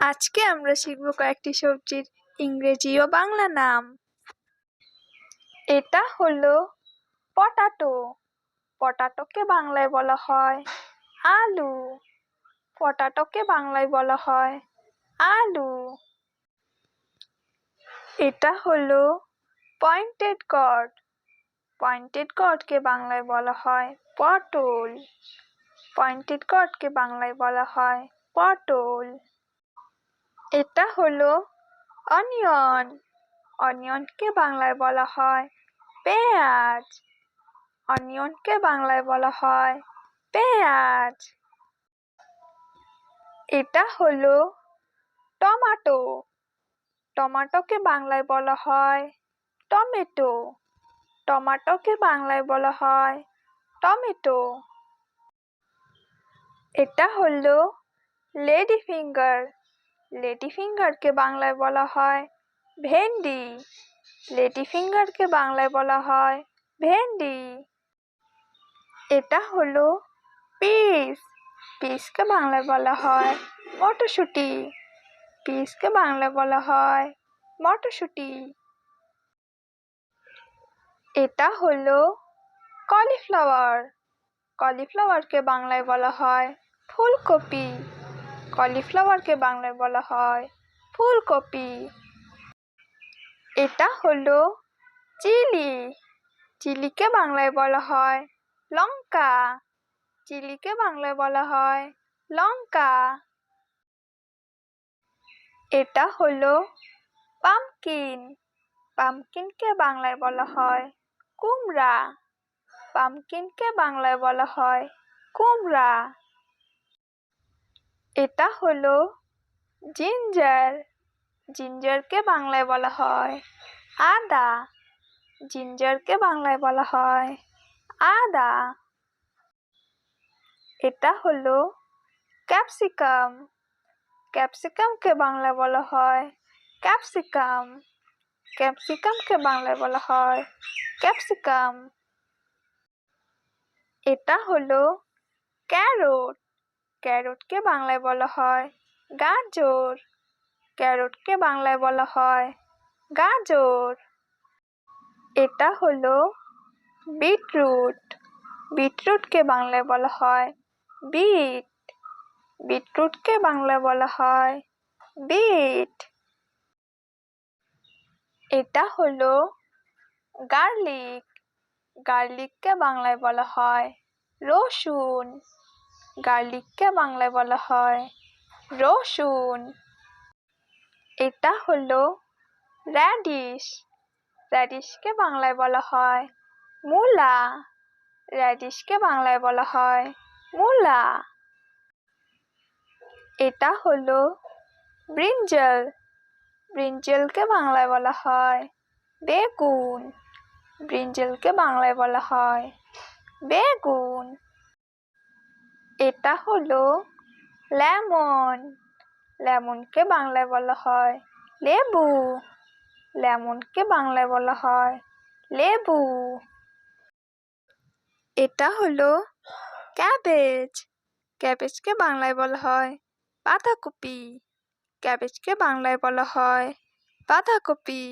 আজকে আমরা শিখব কয়েকটি সবজির ইংরেজি ও বাংলা নাম। এটা হলো পটাটো। পটাটোকে বাংলায় বলা হয় আলু। পটাটোকে বাংলায় বলা হয় আলু। এটা হলো পয়েন্টেড গড। পয়েন্টেড গডকে বাংলায় বলা হয় পটল। পয়েন্টেড গডকে বাংলায় বলা হয় পটল। এটা হলো অনিয়ন। অনিয়নকে বাংলায় বলা হয় পেঁয়াজ। অনিয়নকে বাংলায় বলা হয় পেঁয়াজ। এটা হলো টমেটো। টমেটোকে বাংলায় বলা হয় টমেটো। টমেটোকে বাংলায় বলা হয় টমেটো। এটা হলো লেডি ফিঙ্গার। লেডি ফিঙ্গারকে বাংলায় বলা হয় ভেন্ডি। লেডি ফিঙ্গারকে বাংলায় বলা হয় ভেন্ডি। এটা হলো পিস। পিসকে বাংলায় বলা হয় মটরশুঁটি। পিসকে বাংলায় বলা হয় মটরশুঁটি। এটা হলো কলিফ্লাওয়ার। কলিফ্লাওয়ারকে বাংলায় বলা হয় ফুলকপি। কলিফ্লাওয়ারকে বাংলায় বলা হয় ফুলকপি। এটা হলো চিলি। চিলিকে বাংলায় বলা হয় লঙ্কা। চিলিকে বাংলায় বলা হয় লঙ্কা। এটা হলো পামকিন। পামকিনকে বাংলায় বলা হয় কুমড়া। পামকিনকে বাংলায় বলা হয় কুমড়া। এটা হলো জিঞ্জার। জিঞ্জারকে বাংলায় বলা হয় আদা। জিঞ্জারকে বাংলায় বলা হয় আদা। এটা হলো ক্যাপসিকাম। ক্যাপসিকামকে বাংলায় বলা হয় ক্যাপসিকাম। ক্যাপসিকামকে বাংলায় বলা হয় ক্যাপসিকাম। এটা হলো ক্যারট। ক্যারটকে বাংলায় বলা হয় গাজর। ক্যারটকে বাংলায় বলা হয় গাজর। এটা হলো বিটরুট। বিটরুটকে বাংলায় বলা হয় বিট। বিটরুটকে বাংলায় বলা হয় বিট। এটা হলো গার্লিক। গার্লিককে বাংলায় বলা হয় রসুন। গার্লিককে বাংলায় বলা হয় রসুন। এটা হলো র্যাডিশ। র্যাডিশকে বাংলায় বলা হয় মূলা। র্যাডিশকে বাংলায় বলা হয় মূলা। এটা হলো ব্রিঞ্জাল। ব্রিঞ্জালকে বাংলায় বলা হয় বেগুন। ব্রিঞ্জালকে বাংলায় বলা হয় বেগুন। এটা হলো লেমন। লেমনকে বাংলায় বলা হয় লেবু। লেমনকে বাংলায় বলা হয় লেবু। এটা হলো ক্যাবেজ। ক্যাবেজকে বাংলায় বলা হয় বাঁধাকপি। ক্যাবেজকে বাংলায় বলা হয় বাঁধাকপি।